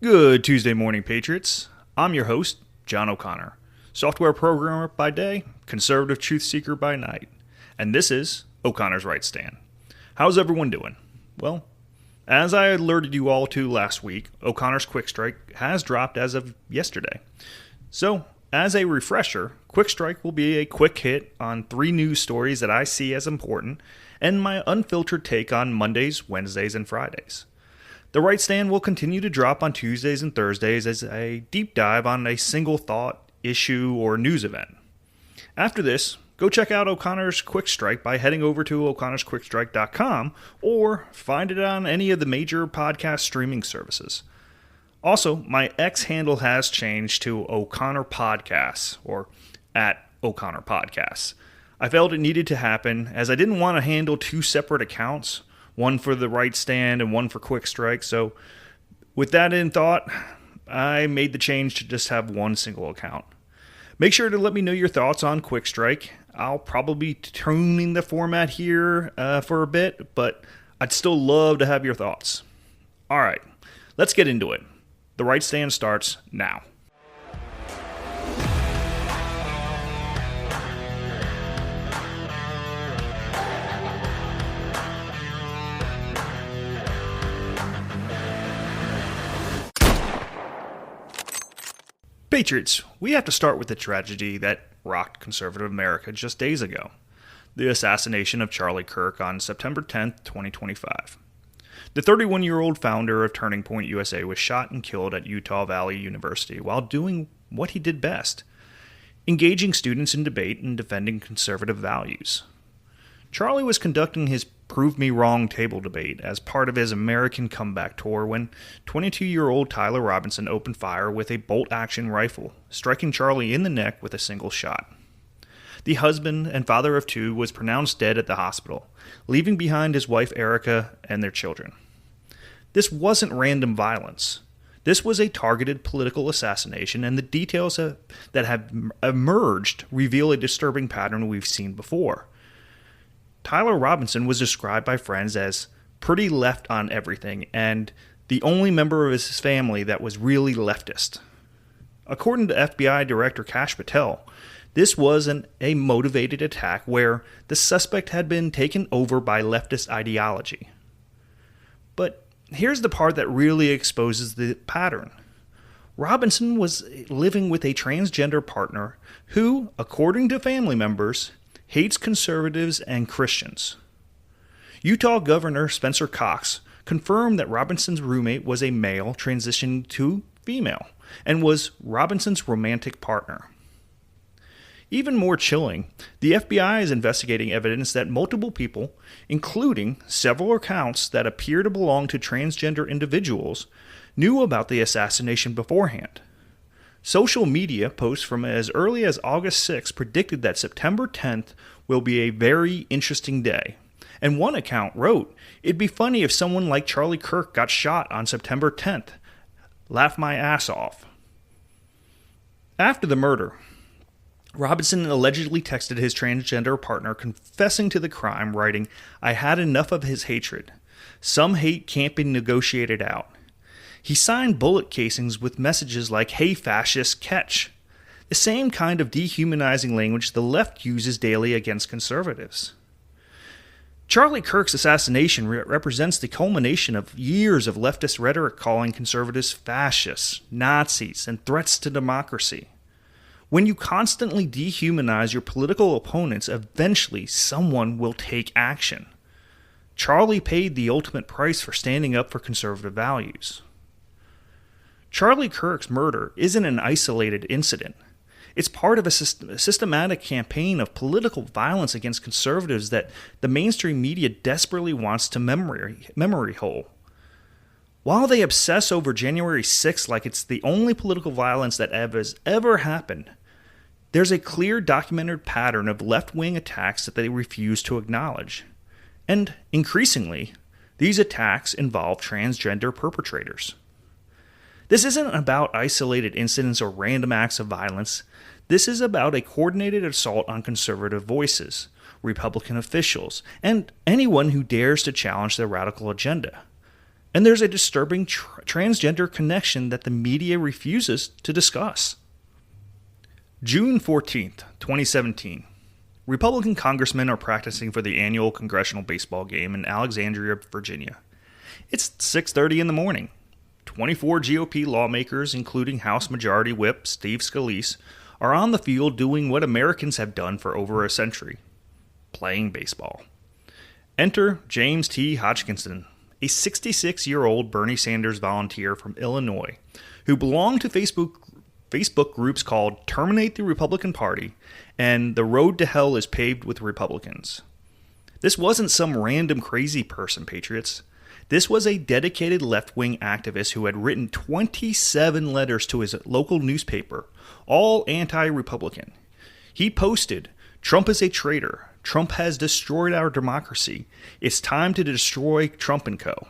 Good Tuesday morning, Patriots. I'm your host, John O'Connor, software programmer by day, conservative truth seeker by night, and this is O'Connor's Right Stand. How's everyone doing? Well, as I alerted you all to last week, O'Connor's Quick Strike has dropped as of yesterday. So, as a refresher, Quick Strike will be a quick hit on 3 news stories that I see as important and my unfiltered take on Mondays, Wednesdays, and Fridays. The Right Stand will continue to drop on Tuesdays and Thursdays as a deep dive on a single thought, issue, or news event. After this, go check out O'Connor's Quick Strike by heading over to o'connorsquickstrike.com or find it on any of the major podcast streaming services. Also, my X handle has changed to O'Connor Podcasts, or at O'Connor Podcasts. I felt it needed to happen as I didn't want to handle 2 separate accounts, one for the Right Stand and one for Quick Strike. So with that in thought, I made the change to just have one single account. Make sure to let me know your thoughts on Quick Strike. I'll probably be tuning the format here for a bit, but I'd still love to have your thoughts. All right, let's get into it. The Right Stand starts now. Patriots, we have to start with the tragedy that rocked conservative America just days ago. The assassination of Charlie Kirk on September 10th, 2025. The 31-year-old founder of Turning Point USA was shot and killed at Utah Valley University while doing what he did best, engaging students in debate and defending conservative values. Charlie was conducting his Prove Me Wrong table debate as part of his American Comeback Tour when 22-year-old Tyler Robinson opened fire with a bolt-action rifle, striking Charlie in the neck with a single shot. The husband and father of 2 was pronounced dead at the hospital, leaving behind his wife Erica and their children. This wasn't random violence. This was a targeted political assassination, and the details that have emerged reveal a disturbing pattern we've seen before. Tyler Robinson was described by friends as pretty left on everything and the only member of his family that was really leftist. According to FBI Director Kash Patel, this was a motivated attack where the suspect had been taken over by leftist ideology. But here's the part that really exposes the pattern. Robinson was living with a transgender partner who, according to family members, hates conservatives and Christians. Utah Governor Spencer Cox confirmed that Robinson's roommate was a male transitioning to female and was Robinson's romantic partner. Even more chilling, the FBI is investigating evidence that multiple people, including several accounts that appear to belong to transgender individuals, knew about the assassination beforehand. Social media posts from as early as August 6 predicted that September 10th will be a very interesting day. And one account wrote, "It'd be funny if someone like Charlie Kirk got shot on September 10th. Laugh my ass off." After the murder, Robinson allegedly texted his transgender partner confessing to the crime, writing, "I had enough of his hatred. Some hate can't be negotiated out." He signed bullet casings with messages like, "Hey fascist, catch." The same kind of dehumanizing language the left uses daily against conservatives. Charlie Kirk's assassination represents the culmination of years of leftist rhetoric calling conservatives fascists, Nazis, and threats to democracy. When you constantly dehumanize your political opponents, eventually someone will take action. Charlie paid the ultimate price for standing up for conservative values. Charlie Kirk's murder isn't an isolated incident. It's part of a systematic campaign of political violence against conservatives that the mainstream media desperately wants to memory hole. While they obsess over January 6th like it's the only political violence that has ever happened, there's a clear documented pattern of left-wing attacks that they refuse to acknowledge. And increasingly, these attacks involve transgender perpetrators. This isn't about isolated incidents or random acts of violence. This is about a coordinated assault on conservative voices, Republican officials, and anyone who dares to challenge their radical agenda. And there's a disturbing transgender connection that the media refuses to discuss. June 14th, 2017. Republican congressmen are practicing for the annual congressional baseball game in Alexandria, Virginia. It's 6:30 in the morning. 24 GOP lawmakers, including House Majority Whip Steve Scalise, are on the field doing what Americans have done for over a century: playing baseball. Enter James T. Hodgkinson, a 66-year-old Bernie Sanders volunteer from Illinois, who belonged to Facebook groups called Terminate the Republican Party and The Road to Hell is Paved with Republicans. This wasn't some random crazy person, Patriots. This was a dedicated left-wing activist who had written 27 letters to his local newspaper, all anti-Republican. He posted, "Trump is a traitor. Trump has destroyed our democracy. It's time to destroy Trump and co."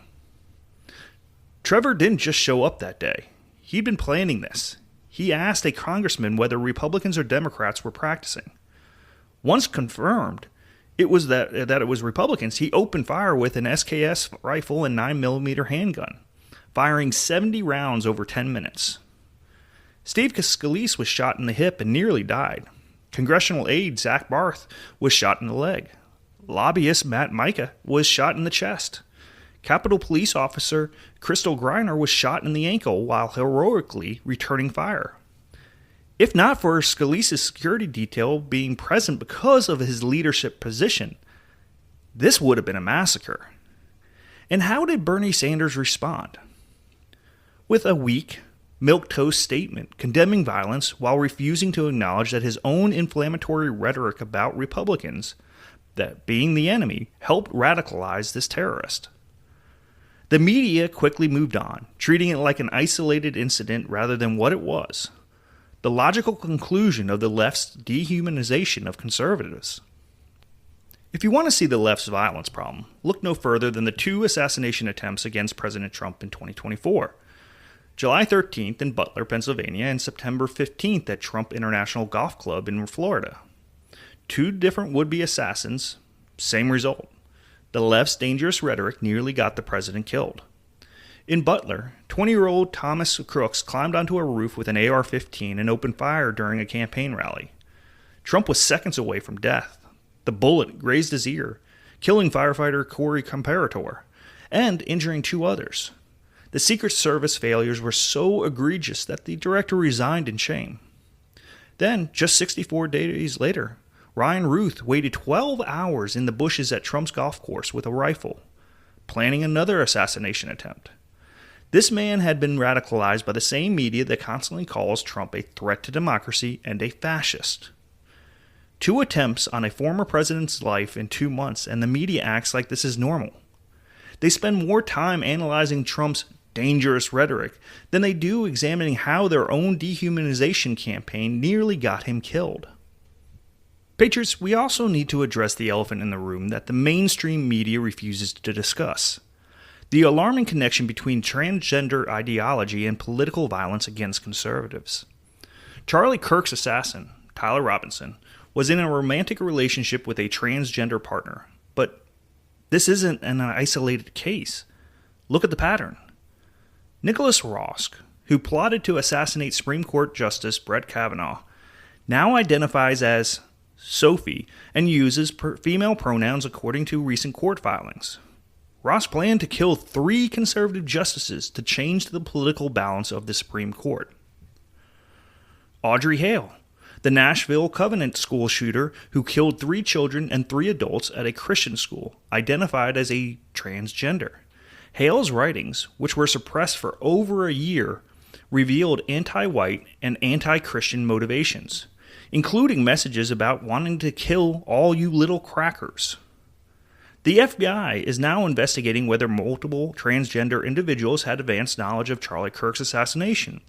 Trevor didn't just show up that day. He'd been planning this. He asked a congressman whether Republicans or Democrats were practicing. Once confirmed that it was Republicans, he opened fire with an SKS rifle and 9mm handgun, firing 70 rounds over 10 minutes. Steve Scalise was shot in the hip and nearly died. Congressional aide Zach Barth was shot in the leg. Lobbyist Matt Micah was shot in the chest. Capitol Police Officer Crystal Griner was shot in the ankle while heroically returning fire. If not for Scalise's security detail being present because of his leadership position, this would have been a massacre. And how did Bernie Sanders respond? With a weak, milquetoast statement condemning violence while refusing to acknowledge that his own inflammatory rhetoric about Republicans, that being the enemy, helped radicalize this terrorist. The media quickly moved on, treating it like an isolated incident rather than what it was: the logical conclusion of the left's dehumanization of conservatives. If you want to see the left's violence problem, look no further than the 2 assassination attempts against President Trump in 2024. July 13th in Butler, Pennsylvania, and September 15th at Trump International Golf Club in Florida. 2 different would-be assassins, same result. The left's dangerous rhetoric nearly got the president killed. In Butler, 20-year-old Thomas Crooks climbed onto a roof with an AR-15 and opened fire during a campaign rally. Trump was seconds away from death. The bullet grazed his ear, killing firefighter Corey Comparator and injuring 2 others. The Secret Service failures were so egregious that the director resigned in shame. Then, just 64 days later, Ryan Ruth waited 12 hours in the bushes at Trump's golf course with a rifle, planning another assassination attempt. This man had been radicalized by the same media that constantly calls Trump a threat to democracy and a fascist. 2 attempts on a former president's life in 2 months, and the media acts like this is normal. They spend more time analyzing Trump's dangerous rhetoric than they do examining how their own dehumanization campaign nearly got him killed. Patriots, we also need to address the elephant in the room that the mainstream media refuses to discuss: the alarming connection between transgender ideology and political violence against conservatives. Charlie Kirk's assassin, Tyler Robinson, was in a romantic relationship with a transgender partner, but this isn't an isolated case. Look at the pattern. Nicholas Rosk, who plotted to assassinate Supreme Court Justice Brett Kavanaugh, now identifies as Sophie and uses female pronouns according to recent court filings. Ross planned to kill 3 conservative justices to change the political balance of the Supreme Court. Audrey Hale, the Nashville Covenant School shooter who killed 3 children and 3 adults at a Christian school, identified as a transgender. Hale's writings, which were suppressed for over a year, revealed anti-white and anti-Christian motivations, including messages about wanting to kill all you little crackers. The FBI is now investigating whether multiple transgender individuals had advanced knowledge of Charlie Kirk's assassination,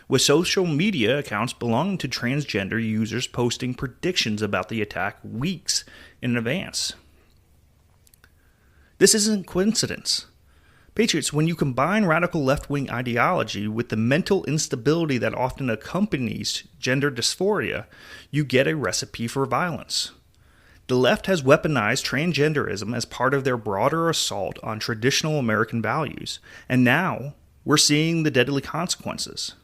with social media accounts belonging to transgender users posting predictions about the attack weeks in advance. This isn't coincidence. Patriots, when you combine radical left-wing ideology with the mental instability that often accompanies gender dysphoria, you get a recipe for violence. The left has weaponized transgenderism as part of their broader assault on traditional American values, and now we're seeing the deadly consequences.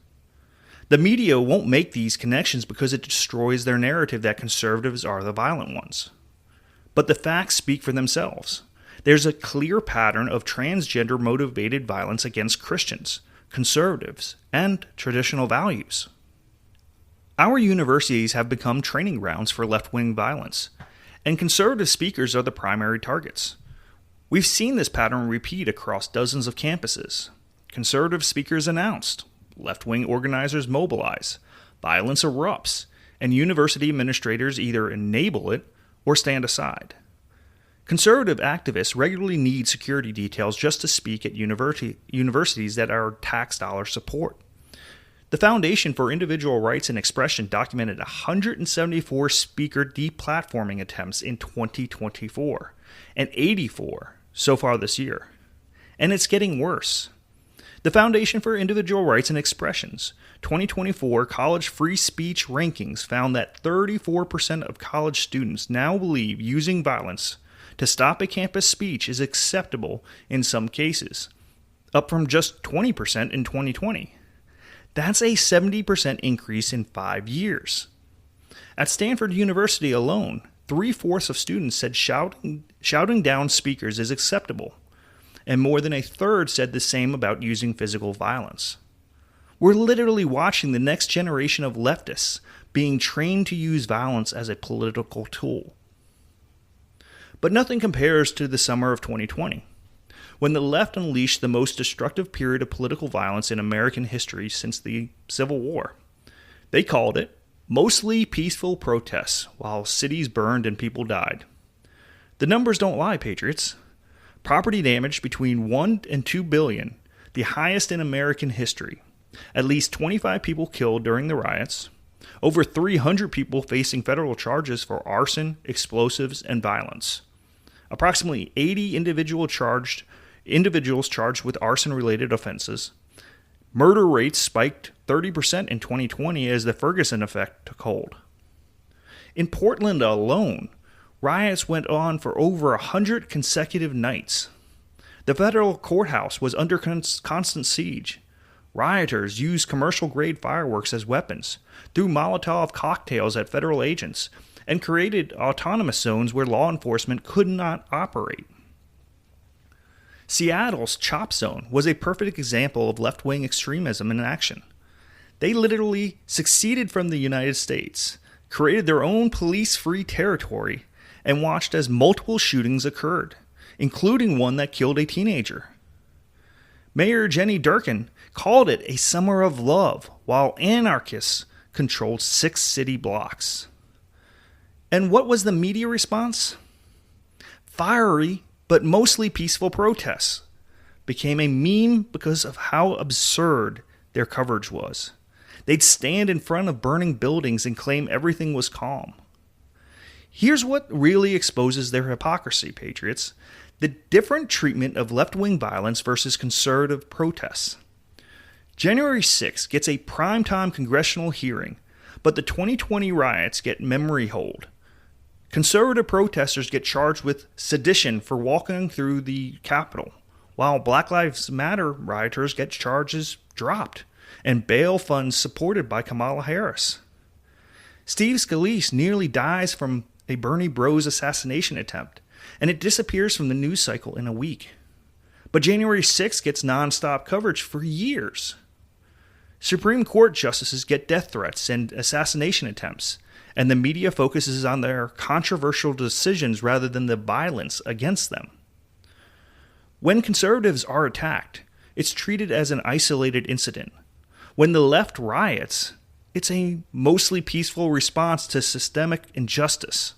The media won't make these connections because it destroys their narrative that conservatives are the violent ones. But the facts speak for themselves. There's a clear pattern of transgender-motivated violence against Christians, conservatives, and traditional values. Our universities have become training grounds for left-wing violence, and conservative speakers are the primary targets. We've seen this pattern repeat across dozens of campuses. Conservative speakers announced, left-wing organizers mobilize, violence erupts, and university administrators either enable it or stand aside. Conservative activists regularly need security details just to speak at universities that our tax dollars support. The Foundation for Individual Rights and Expression documented 174 speaker deplatforming attempts in 2024, and 84 so far this year. And it's getting worse. The Foundation for Individual Rights and Expression's 2024 college free speech rankings found that 34% of college students now believe using violence to stop a campus speech is acceptable in some cases, up from just 20% in 2020. That's a 70% increase in 5 years. At Stanford University alone, 3/4 of students said shouting down speakers is acceptable, and more than a third said the same about using physical violence. We're literally watching the next generation of leftists being trained to use violence as a political tool. But nothing compares to the summer of 2020. When the left unleashed the most destructive period of political violence in American history since the Civil War. They called it mostly peaceful protests while cities burned and people died. The numbers don't lie, patriots. Property damage between 1 and 2 billion, the highest in American history. At least 25 people killed during the riots. Over 300 people facing federal charges for arson, explosives, and violence. Approximately 80 individuals charged with arson-related offenses. Murder rates spiked 30% in 2020 as the Ferguson effect took hold. In Portland alone, riots went on for over 100 consecutive nights. The federal courthouse was under constant siege. Rioters used commercial-grade fireworks as weapons, threw Molotov cocktails at federal agents, and created autonomous zones where law enforcement could not operate. Seattle's Chop Zone was a perfect example of left-wing extremism in action. They literally seceded from the United States, created their own police-free territory, and watched as multiple shootings occurred, including one that killed a teenager. Mayor Jenny Durkin called it a summer of love, while anarchists controlled 6 city blocks. And what was the media response? Fiery, but mostly peaceful protests became a meme because of how absurd their coverage was. They'd stand in front of burning buildings and claim everything was calm. Here's what really exposes their hypocrisy, patriots. The different treatment of left-wing violence versus conservative protests. January 6th gets a primetime congressional hearing, but the 2020 riots get memory hold. Conservative protesters get charged with sedition for walking through the Capitol, while Black Lives Matter rioters get charges dropped, and bail funds supported by Kamala Harris. Steve Scalise nearly dies from a Bernie Bros assassination attempt, and it disappears from the news cycle in a week. But January 6th gets nonstop coverage for years. Supreme Court justices get death threats and assassination attempts, and the media focuses on their controversial decisions rather than the violence against them. When conservatives are attacked, it's treated as an isolated incident. When the left riots, it's a mostly peaceful response to systemic injustice.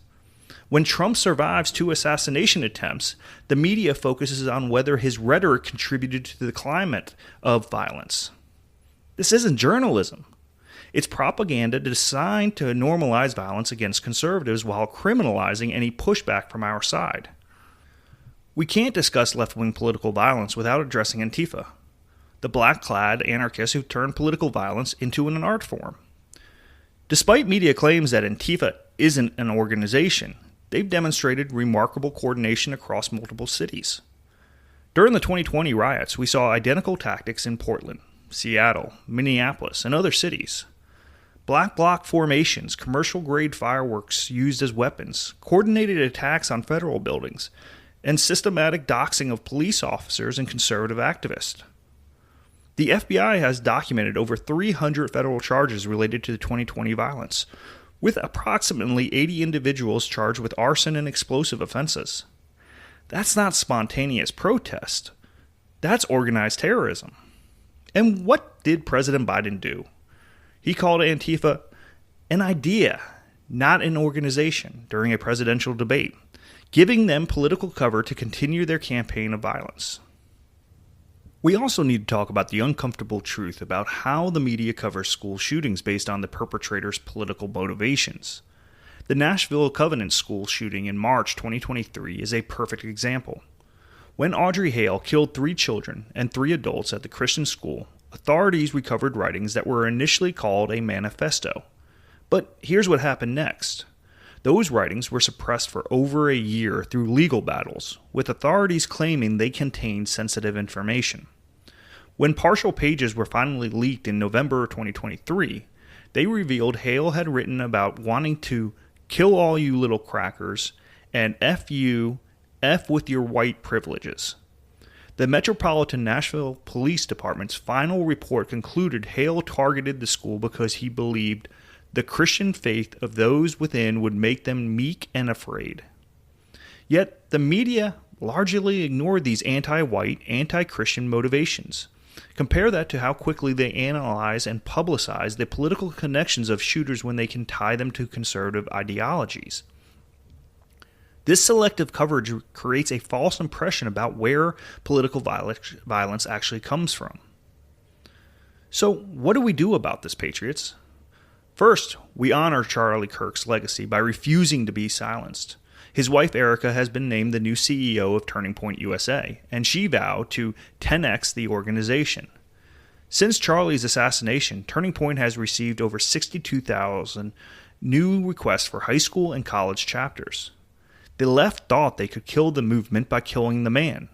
When Trump survives 2 assassination attempts, the media focuses on whether his rhetoric contributed to the climate of violence. This isn't journalism. It's propaganda designed to normalize violence against conservatives while criminalizing any pushback from our side. We can't discuss left-wing political violence without addressing Antifa, the black-clad anarchists who turned political violence into an art form. Despite media claims that Antifa isn't an organization, they've demonstrated remarkable coordination across multiple cities. During the 2020 riots, we saw identical tactics in Portland, Seattle, Minneapolis, and other cities. Black bloc formations, commercial-grade fireworks used as weapons, coordinated attacks on federal buildings, and systematic doxing of police officers and conservative activists. The FBI has documented over 300 federal charges related to the 2020 violence, with approximately 80 individuals charged with arson and explosive offenses. That's not spontaneous protest. That's organized terrorism. And what did President Biden do? He called Antifa an idea, not an organization, during a presidential debate, giving them political cover to continue their campaign of violence. We also need to talk about the uncomfortable truth about how the media covers school shootings based on the perpetrator's political motivations. The Nashville Covenant school shooting in March 2023 is a perfect example. When Audrey Hale killed 3 children and 3 adults at the Christian school, authorities recovered writings that were initially called a manifesto. But here's what happened next. Those writings were suppressed for over a year through legal battles, with authorities claiming they contained sensitive information. When partial pages were finally leaked in November 2023, they revealed Hale had written about wanting to kill all you little crackers and F you, F with your white privileges. The Metropolitan Nashville Police Department's final report concluded Hale targeted the school because he believed the Christian faith of those within would make them meek and afraid. Yet the media largely ignored these anti-white, anti-Christian motivations. Compare that to how quickly they analyze and publicize the political connections of shooters when they can tie them to conservative ideologies. This selective coverage creates a false impression about where political violence actually comes from. So, what do we do about this, Patriots? First, we honor Charlie Kirk's legacy by refusing to be silenced. His wife Erica has been named the new CEO of Turning Point USA, and she vowed to 10x the organization. Since Charlie's assassination, Turning Point has received over 62,000 new requests for high school and college chapters. The left thought they could kill the movement by killing the man.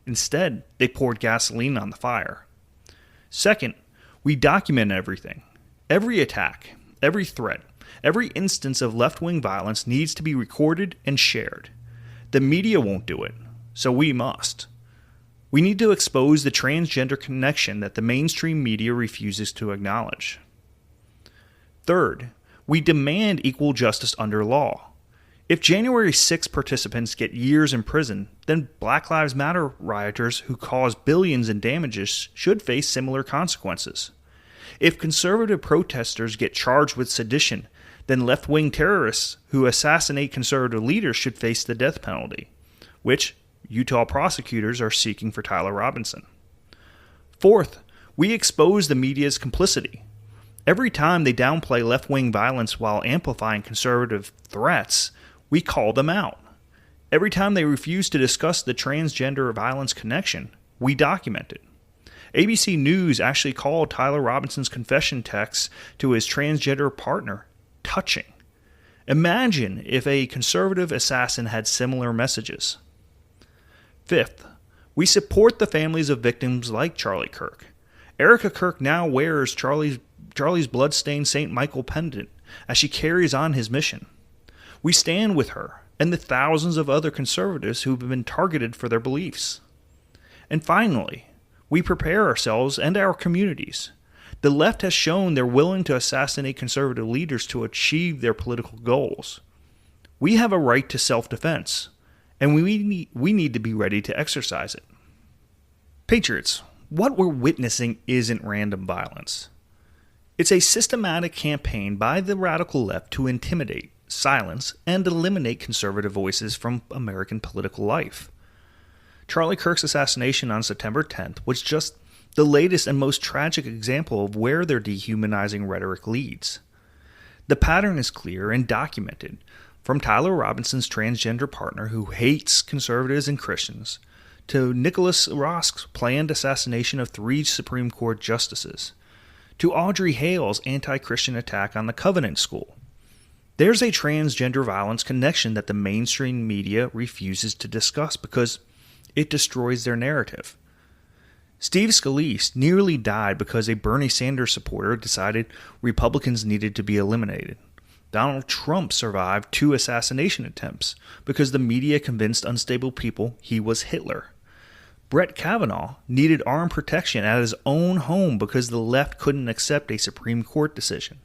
Instead, they poured gasoline on the fire. Second, we document everything. Every attack, every threat, every instance of left-wing violence needs to be recorded and shared. The media won't do it, so we must. We need to expose the transgender connection that the mainstream media refuses to acknowledge. Third, we demand equal justice under law. If January 6 participants get years in prison, then Black Lives Matter rioters who caused billions in damages should face similar consequences. If conservative protesters get charged with sedition, then left-wing terrorists who assassinate conservative leaders should face the death penalty, which Utah prosecutors are seeking for Tyler Robinson. Fourth, we expose the media's complicity. Every time they downplay left-wing violence while amplifying conservative threats, we call them out. Every time they refuse to discuss the transgender violence connection, we document it. ABC News actually called Tyler Robinson's confession text to his transgender partner touching. Imagine if a conservative assassin had similar messages. Fifth, we support the families of victims like Charlie Kirk. Erica Kirk now wears Charlie's bloodstained St. Michael pendant as she carries on his mission. We stand with her and the thousands of other conservatives who have been targeted for their beliefs. And finally, we prepare ourselves and our communities. The left has shown they're willing to assassinate conservative leaders to achieve their political goals. We have a right to self-defense, and we need to be ready to exercise it. Patriots, what we're witnessing isn't random violence. It's a systematic campaign by the radical left to intimidate, silence, and eliminate conservative voices from American political life. Charlie Kirk's assassination on September 10th was just the latest and most tragic example of where their dehumanizing rhetoric leads. The pattern is clear and documented, from Tyler Robinson's transgender partner who hates conservatives and Christians, to Nicholas Rosk's planned assassination of 3 Supreme Court justices, to Audrey Hale's anti-Christian attack on the Covenant School. There's a transgender violence connection that the mainstream media refuses to discuss because it destroys their narrative. Steve Scalise nearly died because a Bernie Sanders supporter decided Republicans needed to be eliminated. Donald Trump survived 2 assassination attempts because the media convinced unstable people he was Hitler. Brett Kavanaugh needed armed protection at his own home because the left couldn't accept a Supreme Court decision.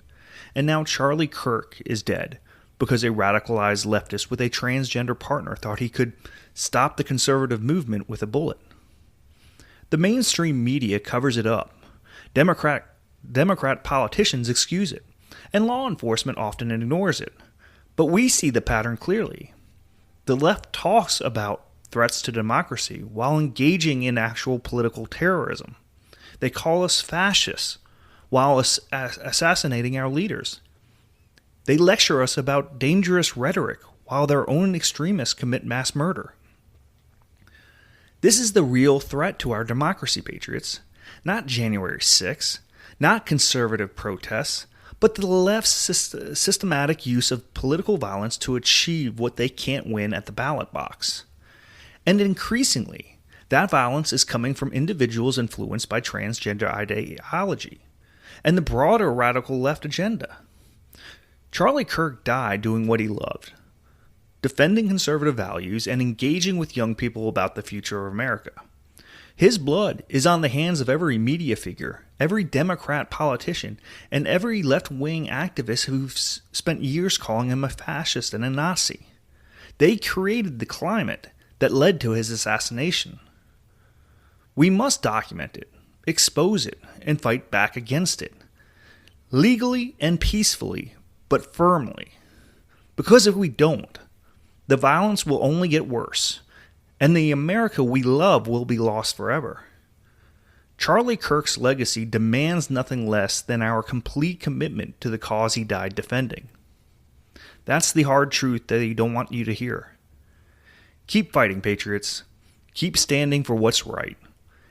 And now Charlie Kirk is dead because a radicalized leftist with a transgender partner thought he could stop the conservative movement with a bullet. The mainstream media covers it up. Democrat politicians excuse it, and law enforcement often ignores it. But we see the pattern clearly. The left talks about threats to democracy while engaging in actual political terrorism. They call us fascists while assassinating our leaders. They lecture us about dangerous rhetoric while their own extremists commit mass murder. This is the real threat to our democracy, patriots. Not January 6th, not conservative protests, but the left's systematic use of political violence to achieve what they can't win at the ballot box. And increasingly, that violence is coming from individuals influenced by transgender ideology and the broader radical left agenda. Charlie Kirk died doing what he loved, defending conservative values and engaging with young people about the future of America. His blood is on the hands of every media figure, every Democrat politician, and every left-wing activist who've spent years calling him a fascist and a Nazi. They created the climate that led to his assassination. We must document it, expose it, and fight back against it. Legally and peacefully, but firmly. Because if we don't, the violence will only get worse, and the America we love will be lost forever. Charlie Kirk's legacy demands nothing less than our complete commitment to the cause he died defending. That's the hard truth that he don't want you to hear. Keep fighting, patriots. Keep standing for what's right.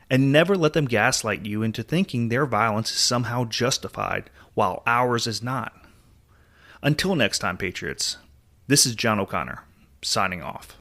And never let them gaslight you into thinking their violence is somehow justified while ours is not. Until next time, patriots, this is John O'Connor, signing off.